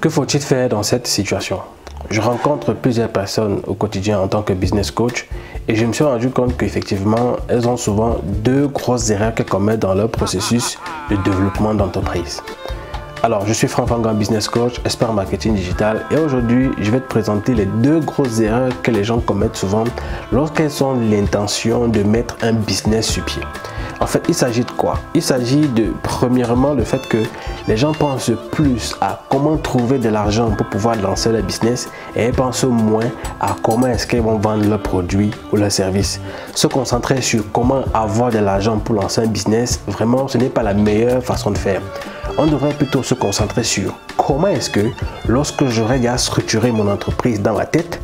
Que faut-il faire dans cette situation? Je rencontre plusieurs personnes au quotidien en tant que business coach et je me suis rendu compte qu'effectivement, elles ont souvent deux grosses erreurs qu'elles commettent dans leur processus de développement d'entreprise. Alors, je suis Franck Fangan, business coach, expert marketing digital et aujourd'hui, je vais te présenter les deux grosses erreurs que les gens commettent souvent lorsqu'elles ont l'intention de mettre un business sur pied. En fait, il s'agit de quoi? Il s'agit de, premièrement, le fait que les gens pensent plus à comment trouver de l'argent pour pouvoir lancer leur business et ils pensent moins à comment est-ce qu'ils vont vendre leurs produits ou leurs services. Se concentrer sur comment avoir de l'argent pour lancer un business, vraiment, ce n'est pas la meilleure façon de faire. On devrait plutôt se concentrer sur comment est-ce que, lorsque j'aurai déjà structuré mon entreprise dans ma tête,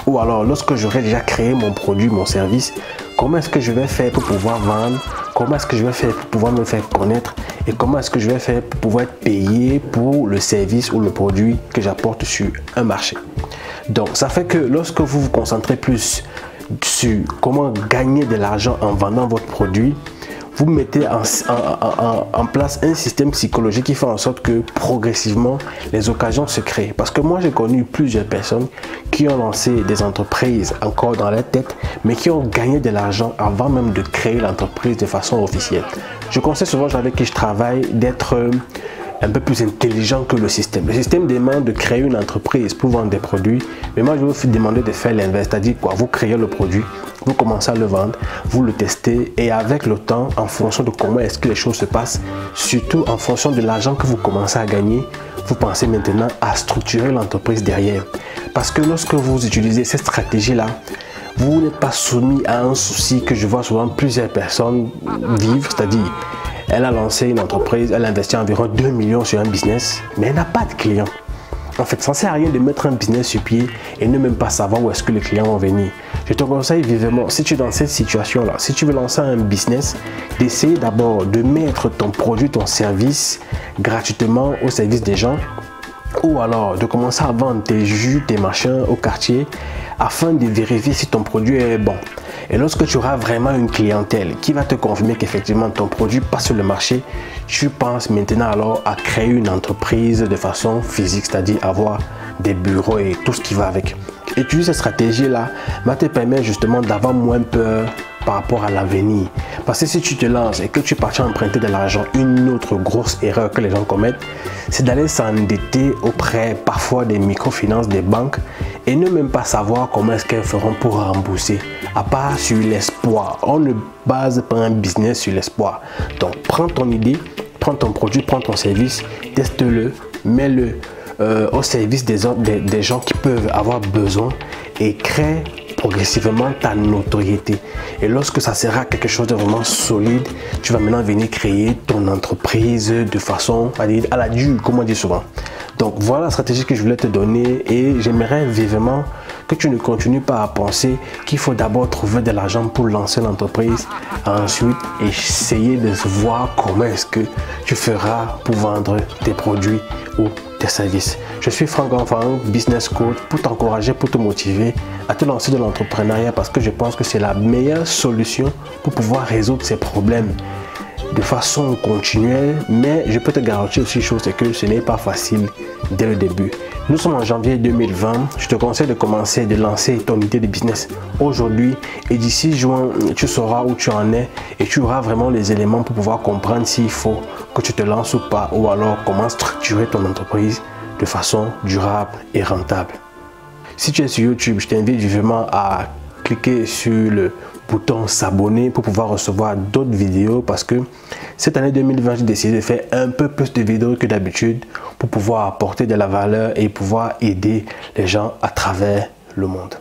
ou alors lorsque j'aurai déjà créé mon produit, mon service, comment est-ce que je vais faire pour pouvoir vendre, comment est-ce que je vais faire pour pouvoir me faire connaître et comment est-ce que je vais faire pour pouvoir être payé pour le service ou le produit que j'apporte sur un marché. Donc, ça fait que lorsque vous vous concentrez plus sur comment gagner de l'argent en vendant votre produit, vous mettez en place un système psychologique qui fait en sorte que progressivement les occasions se créent. Parce que moi j'ai connu plusieurs personnes qui ont lancé des entreprises encore dans leur tête, mais qui ont gagné de l'argent avant même de créer l'entreprise de façon officielle. Je conseille souvent aux gens avec qui je travaille d'être un peu plus intelligent que le système. Le système demande de créer une entreprise pour vendre des produits, mais moi je vais vous demander de faire l'inverse, c'est-à-dire quoi? Vous créez le produit, vous commencez à le vendre, vous le testez et avec le temps, en fonction de comment est-ce que les choses se passent, surtout en fonction de l'argent que vous commencez à gagner, vous pensez maintenant à structurer l'entreprise derrière. Parce que lorsque vous utilisez cette stratégie-là, vous n'êtes pas soumis à un souci que je vois souvent plusieurs personnes vivre, c'est-à-dire elle a lancé une entreprise, elle a investi environ 2 millions sur un business, mais elle n'a pas de clients. En fait, ça ne sert à rien de mettre un business sur pied et ne même pas savoir où est-ce que les clients vont venir. Je te conseille vivement, si tu es dans cette situation-là, si tu veux lancer un business, d'essayer d'abord de mettre ton produit, ton service gratuitement au service des gens ou alors de commencer à vendre tes jus, tes machins au quartier afin de vérifier si ton produit est bon. Et lorsque tu auras vraiment une clientèle qui va te confirmer qu'effectivement ton produit passe sur le marché, tu penses maintenant alors à créer une entreprise de façon physique, c'est-à-dire avoir des bureaux et tout ce qui va avec. Et utiliser cette stratégie-là va te permettre justement d'avoir moins peur par rapport à l'avenir. Parce que si tu te lances et que tu pars emprunter de l'argent, une autre grosse erreur que les gens commettent, c'est d'aller s'endetter auprès parfois des microfinances, des banques et ne même pas savoir comment est-ce qu'elles feront pour rembourser, à part sur l'espoir. On ne base pas un business sur l'espoir. Donc prends ton idée, prends ton produit, prends ton service, teste-le, mets-le au service des gens qui peuvent avoir besoin et crée progressivement ta notoriété. Et lorsque ça sera quelque chose de vraiment solide, tu vas maintenant venir créer ton entreprise de façon à la dure, comme on dit souvent. Donc voilà la stratégie que je voulais te donner et j'aimerais vivement que tu ne continues pas à penser qu'il faut d'abord trouver de l'argent pour lancer l'entreprise, ensuite essayer de voir comment est-ce que tu feras pour vendre tes produits ou tes services. Je suis Franck Fangan, business coach, pour t'encourager, pour te motiver à te lancer dans l'entrepreneuriat parce que je pense que c'est la meilleure solution pour pouvoir résoudre ces problèmes de façon continuelle, mais je peux te garantir aussi une chose, c'est que ce n'est pas facile dès le début. Nous sommes en janvier 2020, je te conseille de commencer, de lancer ton idée de business aujourd'hui et d'ici juin, tu sauras où tu en es et tu auras vraiment les éléments pour pouvoir comprendre s'il faut que tu te lances ou pas ou alors comment structurer ton entreprise de façon durable et rentable. Si tu es sur YouTube, je t'invite vivement à cliquer sur le bouton s'abonner pour pouvoir recevoir d'autres vidéos parce que cette année 2020 j'ai décidé de faire un peu plus de vidéos que d'habitude pour pouvoir apporter de la valeur et pouvoir aider les gens à travers le monde.